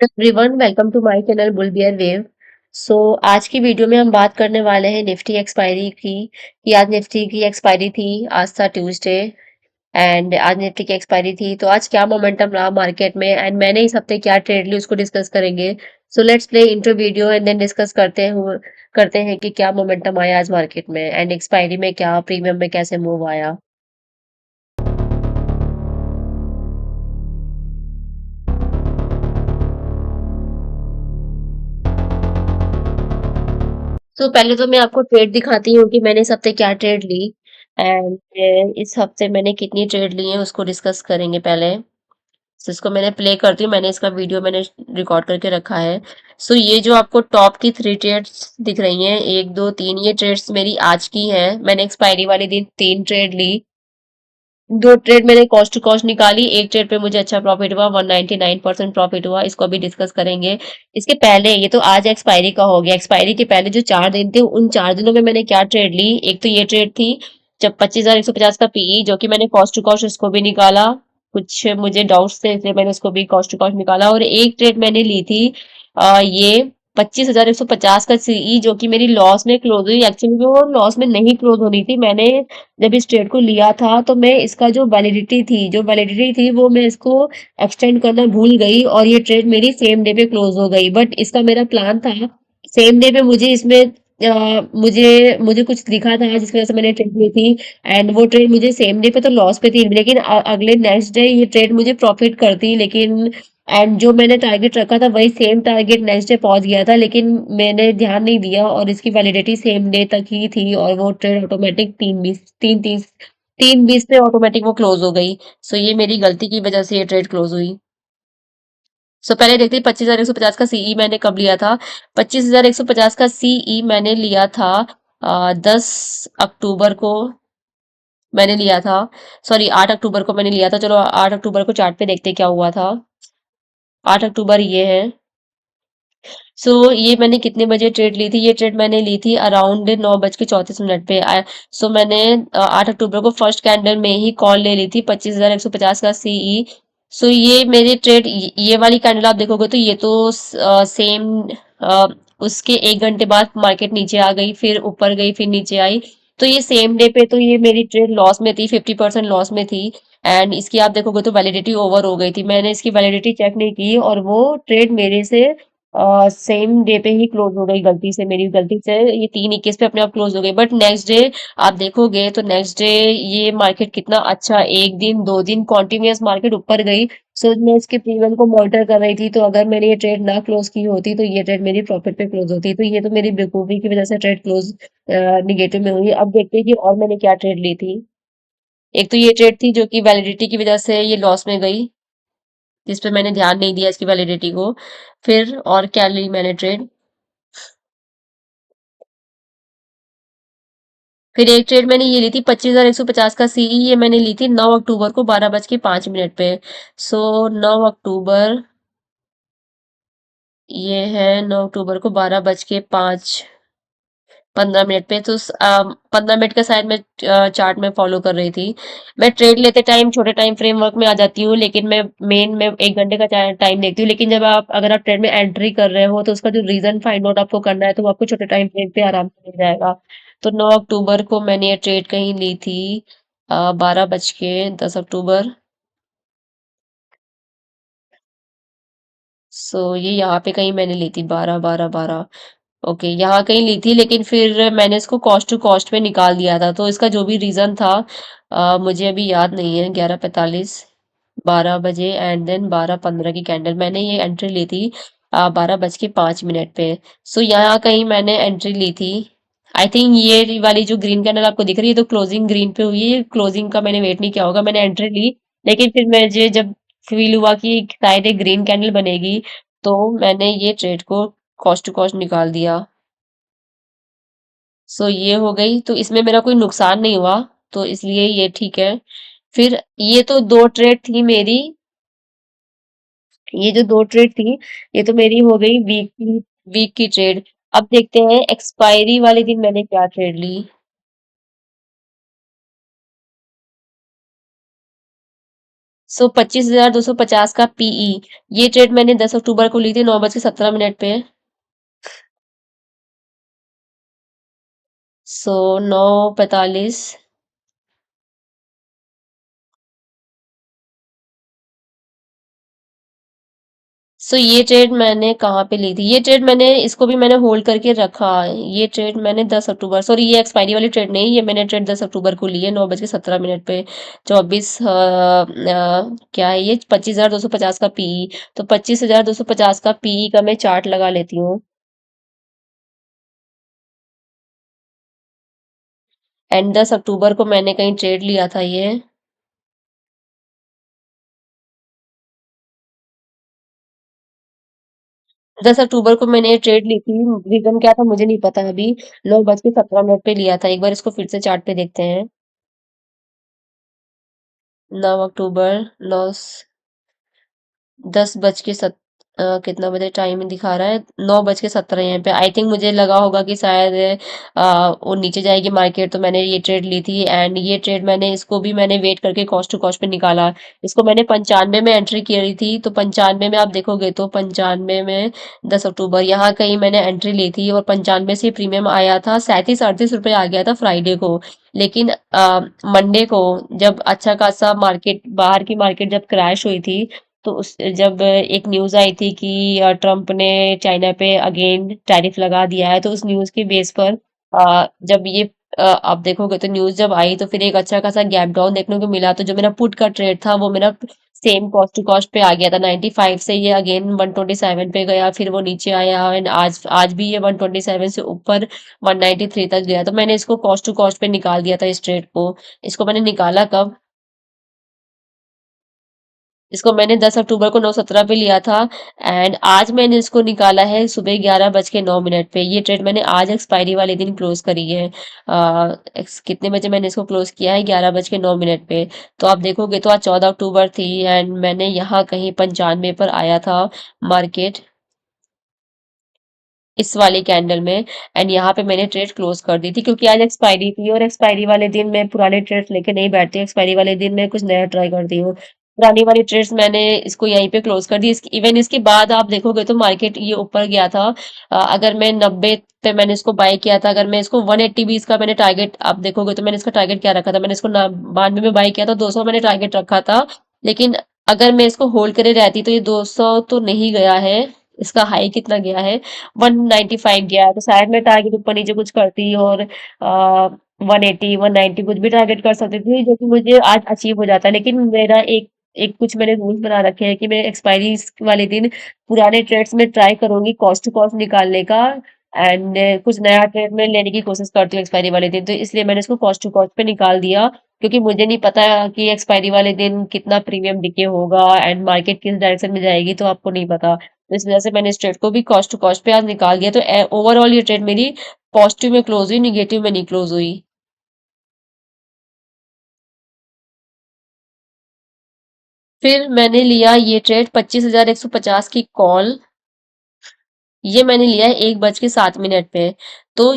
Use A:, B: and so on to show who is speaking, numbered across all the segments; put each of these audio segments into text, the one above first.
A: Everyone welcome to my channel bull bear wave. So आज की video में हम बात करने वाले हैं निफ्टी एक्सपायरी की कि आज निफ्टी की एक्सपायरी थी। आज था ट्यूसडे एंड आज निफ्टी की एक्सपायरी थी, तो आज क्या मोमेंटम रहा मार्केट में एंड मैंने इस हफ्ते क्या ट्रेड ली उसको डिस्कस करेंगे। So let's play intro video and then discuss करते हैं कि क्या मोमेंटम आया आज मार्केट में एंड एक्सपायरी में क्या प्रीमियम में कैसे मूव आया। तो पहले तो मैं आपको ट्रेड दिखाती हूँ कि मैंने इस हफ्ते क्या ट्रेड ली एंड इस हफ्ते मैंने कितनी ट्रेड ली है उसको डिस्कस करेंगे पहले। तो इसको मैंने प्ले करती हूँ, मैंने इसका वीडियो मैंने रिकॉर्ड करके रखा है। सो ये जो आपको टॉप की 3 ट्रेड्स दिख रही हैं, 1 2 3, ये ट्रेड्स मेरी आज की हैं। मैंने एक्सपायरी वाले दिन 3 ट्रेड ली। 2 ट्रेड मैंने कॉस्ट टू कॉस्ट निकाली, एक ट्रेड पे मुझे अच्छा प्रॉफिट हुआ, 199% प्रॉफिट हुआ। इसको अभी डिस्कस करेंगे। इसके पहले ये तो आज एक्सपायरी का हो गया। एक्सपायरी के पहले जो 4 दिन थे उन 4 दिनों में मैंने क्या ट्रेड ली। एक तो ये ट्रेड थी जब 25,150 का पीई, जो कि मैंने कॉस्ट टू कॉस्ट उसको भी निकाला। कुछ मुझे डाउट्स थे इसलिए मैंने उसको भी कॉस्ट टू कॉस्ट निकाला। और एक ट्रेड मैंने ली थी ये 25,150 का सीई, जो कि मेरी लॉस में क्लोज हुई। एक्चुअली वो लॉस में नहीं क्लोज होनी थी। मैंने जब इस ट्रेड को लिया था तो मैं इसका जो वैलिडिटी थी वो मैं इसको एक्सटेंड करना भूल गई और ये ट्रेड मेरी सेम डे पे क्लोज हो गई। बट इसका मेरा प्लान था सेम डे पे मुझे इसमें मुझे मुझे कुछ दिखा था जिसकी वजह से मैंने ट्रेड ली थी एंड वो ट्रेड मुझे सेम डे पे तो लॉस पे थी, लेकिन अगले नेक्स्ट डे ये ट्रेड मुझे प्रॉफिट करती। लेकिन एंड जो मैंने टारगेट रखा था वही सेम टारगेट नेक्स्ट डे पहुंच गया था, लेकिन मैंने ध्यान नहीं दिया और इसकी वैलिडिटी सेम डे तक ही थी और वो ट्रेड ऑटोमेटिक 3:20 पे ऑटोमेटिक वो क्लोज हो गई। सो ये मेरी गलती की वजह से ये ट्रेड क्लोज हुई। सो पहले देखते हैं 25,150 का सीई मैंने कब लिया था। 25,150 का सीई मैंने लिया था 10 अक्टूबर को मैंने लिया था। सॉरी, 8 अक्टूबर को मैंने लिया था। चलो 8 अक्टूबर को चार्ट पे देखते हैं क्या हुआ था। 8 अक्टूबर ये है। सो ये मैंने कितने बजे ट्रेड ली थी, ये ट्रेड मैंने ली थी अराउंड 9:34 पे। सो मैंने 8 अक्टूबर को फर्स्ट कैंडल में ही कॉल ले ली थी 25,150 का सीई। सो ये मेरे ट्रेड, ये वाली कैंडल आप देखोगे तो ये तो सेम उसके 1 घंटे बाद मार्केट नीचे आ गई, फिर ऊपर गई, फिर नीचे आई। तो ये सेम डे पे तो ये मेरी ट्रेड लॉस में थी, 50% लॉस में थी। एंड इसकी आप देखोगे तो वैलिडिटी ओवर हो गई थी। मैंने इसकी वैलिडिटी चेक नहीं की और वो ट्रेड मेरे से सेम डे पे ही क्लोज हो गई, गलती से, मेरी गलती से ये 3:21 पे अपने आप क्लोज हो गई। बट नेक्स्ट डे आप देखोगे तो नेक्स्ट डे ये मार्केट कितना अच्छा, 1 दिन 2 दिन कॉन्टिन्यूअस मार्केट ऊपर गई। सो मैं इसके प्रीमियम को मॉनिटर कर रही थी, तो अगर मैंने ये ट्रेड ना क्लोज की होती तो ये ट्रेड मेरी प्रॉफिट पे क्लोज होती। तो ये तो मेरी बेवकूफी की वजह से ट्रेड क्लोज निगेटिव में हुई। अब देखते हैं कि और मैंने क्या ट्रेड ली थी। एक तो ये ट्रेड थी जो कि वैलिडिटी की वजह से ये लॉस में गई, जिस पे मैंने ध्यान नहीं दिया इसकी वैलिडिटी को। फिर और क्या ली मैंने ट्रेड। फिर एक ट्रेड मैंने ये ली थी 25,150 का सीई, ये मैंने ली थी 9 अक्टूबर को 12:05 पे। सो 9 अक्टूबर ये है, 9 अक्टूबर को 12:05 पे। तो 15 मिनट का शायद मैं चार्ट में फॉलो कर रही थी। मैं ट्रेड लेते टाइम छोटे टाइम फ्रेमवर्क में आ जाती हूँ, लेकिन मैं 1 घंटे का टाइम देखती हूँ। लेकिन जब आप अगर आप ट्रेड में एंट्री कर रहे हो तो उसका जो रीजन फाइंड आउट आपको करना है तो वो आपको छोटे टाइम फ्रेम पे आराम से मिल जाएगा। तो 9 अक्टूबर को मैंने ये ट्रेड कहीं ली थी 12:10 अक्टूबर। सो ये यहाँ पे कहीं मैंने ली थी 12 12 12। ओके, यहाँ कहीं ली थी, लेकिन फिर मैंने इसको कॉस्ट टू कॉस्ट में निकाल दिया था। तो इसका जो भी रीजन था मुझे अभी याद नहीं है। 11:45 12 बजे एंड देन 12:15 की कैंडल मैंने ये एंट्री ली थी 12:05 पे। सो यहाँ कहीं मैंने एंट्री ली थी। आई थिंक ये वाली जो ग्रीन कैंडल आपको दिख रही है तो क्लोजिंग ग्रीन पे हुई है। क्लोजिंग का मैंने वेट नहीं किया होगा, मैंने एंट्री ली। लेकिन फिर मुझे जब फील हुआ कि शायद एक ग्रीन कैंडल बनेगी तो मैंने ये ट्रेड को कॉस्ट टू कॉस्ट निकाल दिया। सो ये हो गई, तो इसमें मेरा कोई नुकसान नहीं हुआ, तो इसलिए ये ठीक है। फिर ये तो 2 ट्रेड थी मेरी। ये जो 2 ट्रेड थी ये तो मेरी हो गई वीक की ट्रेड। अब देखते हैं एक्सपायरी वाले दिन मैंने क्या ट्रेड ली। सो 25,250 का पीई। ये ट्रेड मैंने 10 अक्टूबर को ली थी 9:17 पे। सो 9:45। सो ये ट्रेड मैंने कहाँ पे ली थी? ये ट्रेड मैंने इसको भी मैंने होल्ड करके रखा है। ये ट्रेड मैंने 10 अक्टूबर, सॉरी ये एक्सपायरी वाली ट्रेड नहीं, ये मैंने ट्रेड 10 अक्टूबर को ली है 9:17 पे। 24 क्या है ये? 25,250 का पीई। तो 25,250 का पीई का मैं चार्ट लगा लेती हूँ। एंड 10 अक्टूबर को मैंने कहीं ट्रेड लिया था ये। 10 अक्टूबर को मैंने ये ट्रेड ली थी। रीजन क्या था मुझे नहीं पता अभी। 9:17 पे लिया था। एक बार इसको फिर से चार्ट पे देखते हैं। 9 अक्टूबर, 10 बज के कितना बजे टाइम दिखा रहा है? 9:17 यहाँ पे। आई थिंक मुझे लगा होगा कि शायद वो नीचे जाएगी मार्केट, तो मैंने ये ट्रेड ली थी। एंड ये ट्रेड मैंने इसको भी मैंने वेट करके कॉस्ट टू कॉस्ट पे निकाला। इसको मैंने 95 में एंट्री की थी, तो 95 में आप देखोगे तो 95 में 10 अक्टूबर यहाँ कहीं मैंने एंट्री ली थी, और 95 से प्रीमियम आया था 37-38 रुपये आ गया था फ्राइडे को। लेकिन मंडे को जब अच्छा खासा मार्केट, बाहर की मार्केट जब क्रैश हुई थी, तो उस जब एक न्यूज़ आई थी कि ट्रम्प ने चाइना पे अगेन टैरिफ लगा दिया है, तो उस न्यूज़ के बेस पर जब ये आप देखोगे तो न्यूज़ जब आई, तो फिर एक अच्छा खासा गैप डाउन देखने को मिला। तो जो मेरा पुट का ट्रेड था वो मेरा सेम कॉस्ट टू कॉस्ट पे आ गया था 95 से। ये अगेन 127 पे गया, फिर वो नीचे आया, एंड आज भी ये 127 से ऊपर 193 तक गया। तो मैंने इसको कॉस्ट टू कॉस्ट पे निकाल दिया था इस ट्रेड को। इसको मैंने निकाला कब? इसको मैंने 10 अक्टूबर को 9:17 पे लिया था। एंड आज मैंने इसको निकाला है सुबह 11:09 पे। ये ट्रेड मैंने आज एक्सपायरी वाले दिन क्लोज करी है। कितने बजे मैंने इसको क्लोज किया है? 11:09 पे। तो आप देखोगे तो आज 14 अक्टूबर थी, एंड मैंने यहाँ कहीं 95 पर आया था मार्केट, इस वाली कैंडल में। एंड यहाँ पे मैंने ट्रेड क्लोज कर दी थी, क्योंकि आज एक्सपायरी थी, और एक्सपायरी वाले दिन मैं पुराने ट्रेड्स लेके नहीं बैठती। एक्सपायरी वाले दिन मैं कुछ नया ट्राई करती हूँ। पुरानी वाली ट्रेड्स मैंने इसको यहीं पे क्लोज कर दी। इवन इसके बाद आप देखोगे तो मार्केट ये ऊपर गया था। अगर मैं 90 पे मैंने इसको बाय किया था, अगर मैं इसको 180 भी इसका मैंने टारगेट, आप देखोगे तो मैंने इसका टारगेट क्या रखा था? मैंने इसको 92 में बाय किया था, 200 मैंने टारगेट रखा था। लेकिन अगर मैं इसको होल्ड करे रहती तो ये 200 तो नहीं गया है। इसका हाई कितना गया है? 195 गया है। तो शायद मैं टारगेट ऊपर नीचे कुछ करती, और 180 190 कुछ भी टारगेट कर सकती थी, जो कि मुझे आज अचीव हो जाता। लेकिन मेरा एक एक कुछ मैंने रूल्स बना रखे हैं कि मैं एक्सपायरी वाले दिन पुराने ट्रेड्स में ट्राई करूंगी कॉस्ट टू कॉस्ट निकालने का। एंड कुछ नया ट्रेड में लेने की कोशिश करती हूँ एक्सपायरी वाले दिन, तो इसलिए मैंने इसको कॉस्ट टू कॉस्ट पे निकाल दिया। क्योंकि मुझे नहीं पता कि एक्सपायरी वाले दिन कितना प्रीमियम डिके होगा, एंड मार्केट किस डायरेक्शन में जाएगी, तो आपको नहीं पता। तो इस वजह से मैंने इस ट्रेड को भी कॉस्ट टू कॉस्ट पे आज निकाल दिया। तो ओवरऑल ये ट्रेड मेरी पॉजिटिव में क्लोज हुई, निगेटिव में नहीं क्लोज हुई। फिर मैंने लिया ये ट्रेड 25,150 की कॉल। ये मैंने लिया है 1:07 पे। तो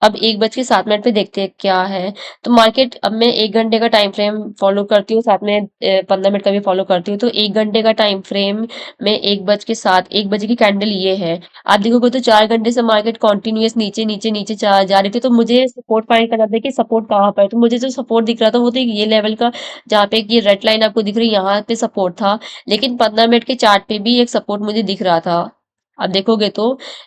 A: अब 1:07 पे देखते हैं क्या है। तो मार्केट, अब मैं 1 घंटे का टाइम फ्रेम फॉलो करती हूँ, साथ में 15 मिनट का भी फॉलो करती हूँ। तो 1 घंटे का टाइम फ्रेम में 1 बजे की कैंडल ये है। आप देखोगे तो 4 घंटे से मार्केट कॉन्टिन्यूस नीचे नीचे नीचे जा रही थी। तो मुझे सपोर्ट फाइंड करना था कि सपोर्ट कहाँ पर है। तो मुझे जो सपोर्ट दिख रहा था वो तो ये लेवल का, जहाँ पे ये रेड लाइन आपको दिख रही है, यहाँ पे सपोर्ट था। लेकिन 15 मिनट के चार्ट पे भी एक सपोर्ट मुझे दिख रहा था। आप देखोगे तो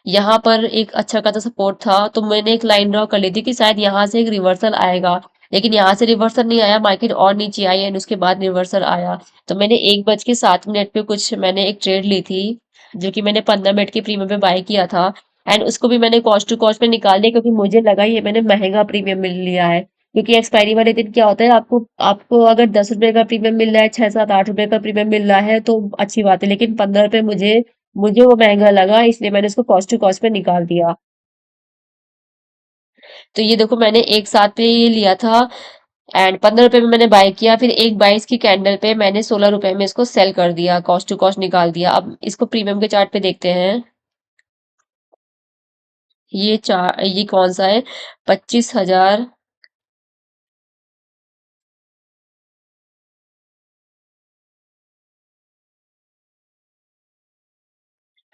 A: यहाँ पर एक अच्छा खासा सपोर्ट था, तो मैंने एक लाइन ड्रॉ कर ली थी कि शायद यहाँ से एक रिवर्सल आएगा। लेकिन यहाँ से रिवर्सल नहीं आया, मार्केट और नीचे आई, एंड उसके बाद रिवर्सल आया। तो मैंने 1:07 पे कुछ मैंने एक ट्रेड ली थी, जो कि मैंने 15 मिनट के प्रीमियम पे बाय किया था। एंड उसको भी मैंने कॉस्ट टू कॉस्ट पे निकाल दिया, क्योंकि मुझे लगा ये मैंने महंगा प्रीमियम मिल लिया है। क्योंकि एक्सपायरी वाले दिन क्या होता है, आपको आपको अगर 10 रुपए का प्रीमियम मिल रहा है, 6 7 8 रुपए का प्रीमियम मिल रहा है, तो अच्छी बात है। लेकिन 15 रुपए मुझे मुझे वो महंगा लगा, इसलिए मैंने उसको कॉस्ट टू कॉस्ट पे निकाल दिया। तो ये देखो मैंने एक साथ पे ये लिया था, एंड 15 रुपए में मैंने बाय किया। फिर 1:22 की कैंडल पे मैंने 16 रुपए में इसको सेल कर दिया, कॉस्ट टू कॉस्ट निकाल दिया। अब इसको प्रीमियम के चार्ट पे देखते हैं। ये कौन सा है? 25,000।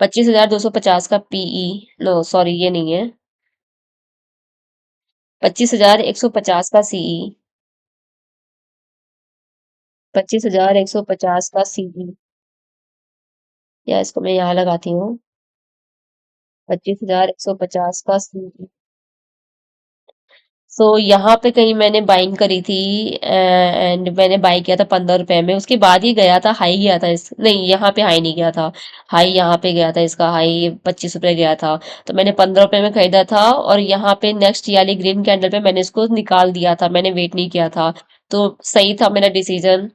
A: 25,250 का पीई, नो सॉरी ये नहीं है, 25,150 का सीई, 25,150 का सीई, या इसको मैं यहाँ लगाती हूँ, 25,150 का सीई। सो यहाँ पे कहीं मैंने बाइंग करी थी एंड मैंने बाई किया था 15 रुपए में, उसके बाद ही गया था, हाई गया था इस, नहीं यहाँ पे हाई नहीं गया था, हाई यहाँ पे गया था, इसका हाई 25 रुपए गया था। तो मैंने 15 रुपए में खरीदा था और यहाँ पे नेक्स्ट वाली ग्रीन कैंडल पे मैंने इसको निकाल दिया था, मैंने वेट नहीं किया था। तो सही था मेरा डिसीजन।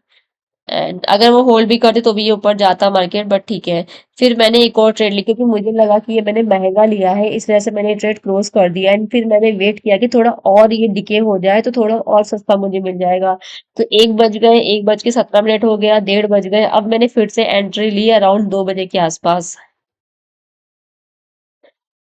A: एंड अगर वो होल्ड भी करते तो भी ये ऊपर जाता मार्केट, बट ठीक है। फिर मैंने एक और ट्रेड ली क्योंकि मुझे लगा कि ये मैंने महंगा लिया है, इस वजह से मैंने ट्रेड क्लोज कर दिया एंड फिर मैंने वेट किया कि थोड़ा और ये डिके हो जाए तो थोड़ा और सस्ता मुझे मिल जाएगा। तो 1 बज गए, 1 बज के 17 मिनट हो गया, 1:30 बज गए, अब मैंने फिर से एंट्री ली अराउंड 2 बजे के आसपास।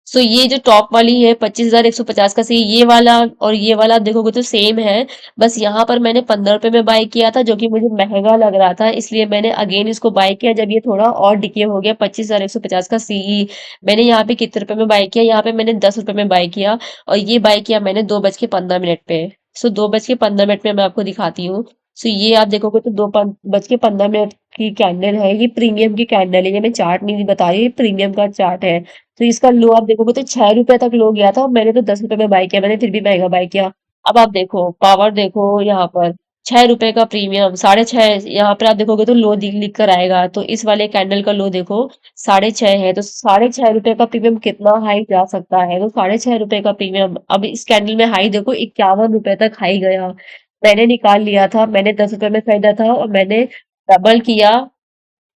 A: सो ये जो टॉप वाली है 25,150 का, सी ये वाला और ये वाला आप देखोगे तो सेम है। बस यहाँ पर मैंने 15 रुपए में बाय किया था जो कि मुझे महंगा लग रहा था, इसलिए मैंने अगेन इसको बाय किया जब ये थोड़ा और डिके हो गया। 25,150 का सीई मैंने यहाँ पे कितने रुपए में बाय किया, यहाँ पे मैंने 10 रुपए में बाय किया और ये बाय किया मैंने 2:15 मिनट पे। सो 2:15 मिनट में मैं आपको दिखाती हूँ। सो ये आप देखोगे तो 2:15 मिनट की कैंडल है, ये प्रीमियम की कैंडल है, ये मैं चार्ट नहीं बता रही, ये प्रीमियम का चार्ट है। तो इसका लो आप देखोगे तो 6 रुपए तक लो गया था और मैंने तो 10 रुपए में बाय किया, मैंने फिर भी महंगा बाय किया। अब आप देखो पावर, देखो यहाँ पर 6 रुपए का प्रीमियम, 6.5, यहाँ पर आप देखोगे तो लो लिख कर आएगा, तो इस वाले कैंडल का लो देखो 6.5 है, तो 6.5 रुपए का प्रीमियम कितना हाई जा सकता है, तो 6.5 रुपए का प्रीमियम। अब इस कैंडल में हाई देखो 51 रुपए तक हाई गया, मैंने निकाल लिया था, मैंने 10 रुपए में खरीदा था और मैंने डबल किया,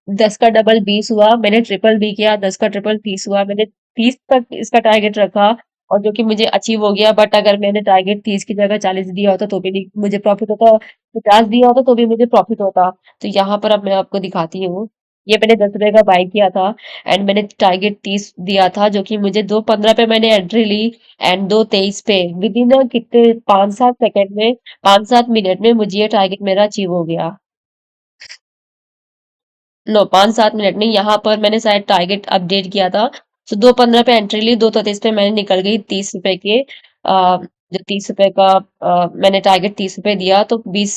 A: 10 का डबल 20 हुआ, मैंने ट्रिपल भी किया, 10 का ट्रिपल 30 हुआ, मैंने 30 तक इसका टारगेट रखा और जो कि मुझे अचीव हो गया। बट अगर मैंने टारगेट 30 की जगह 40 दिया होता तो भी नहीं मुझे प्रॉफिट होता, 50 दिया होता तो भी मुझे प्रॉफिट होता। तो यहाँ पर अब मैं आपको दिखाती हूँ, ये मैंने 10 रुपए का बाय किया था एंड मैंने टारगेट 30 दिया था जो कि मुझे 2:15 पे मैंने एंट्री ली एंड 2:23 पे विद इन कितने 5-7 सेकंड में, 5-7 मिनट में मुझे ये टारगेट मेरा अचीव हो गया। नो 5-7 मिनट नहीं, यहाँ पर मैंने शायद टारगेट अपडेट किया था। तो 2:15 पे एंट्री ली, 2:33 पे मैंने निकल गई 30 रुपए के, जो 30 रुपए का मैंने टारगेट 30 रुपए दिया, तो 20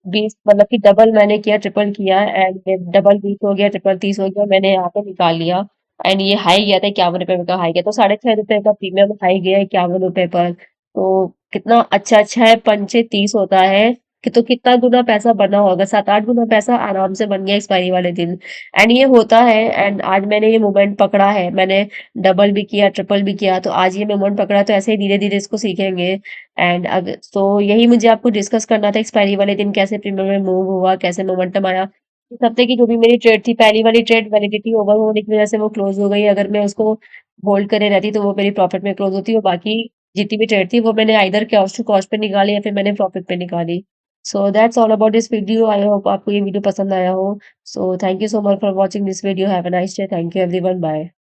A: 20 मतलब कि डबल मैंने किया, ट्रिपल किया एंड डबल 20 हो गया, ट्रिपल 30 हो गया, मैंने यहाँ पे निकाल लिया एंड ये हाई गया था 51 रुपए का हाई गया, तो 6.5 रुपए का प्रीमियम हाई गया 51 रुपए पर। तो कितना अच्छा, 6 पंचे 30 होता है कि तो कितना गुना पैसा बना होगा, 7-8 गुना पैसा आराम से बन गया एक्सपायरी वाले दिन। एंड ये होता है एंड आज मैंने ये मोमेंट पकड़ा है, मैंने डबल भी किया, ट्रिपल भी किया, तो आज ये मोमेंट पकड़ा, तो ऐसे ही धीरे धीरे इसको सीखेंगे। एंड अगर तो यही मुझे आपको डिस्कस करना था, एक्सपायरी वाले दिन कैसे प्रीमियम में मूव हुआ, कैसे मोमेंटम आया। इस हफ्ते की जो भी मेरी ट्रेड थी, पहली वाली ट्रेड वैलिडिटी ओवर होने की वजह से वो क्लोज हो गई, अगर मैं उसको होल्ड करे रहती तो वो मेरी प्रॉफिट में क्लोज होती, और बाकी जितनी भी ट्रेड थी वो मैंने आइदर कॉस्ट टू कॉस्ट पे निकाली या फिर मैंने प्रॉफिट पे निकाली। So that's all about this video. I hope आपको ये वीडियो पसंद आया हो. So thank you so much for watching this video. Have a nice day. Thank you everyone. Bye.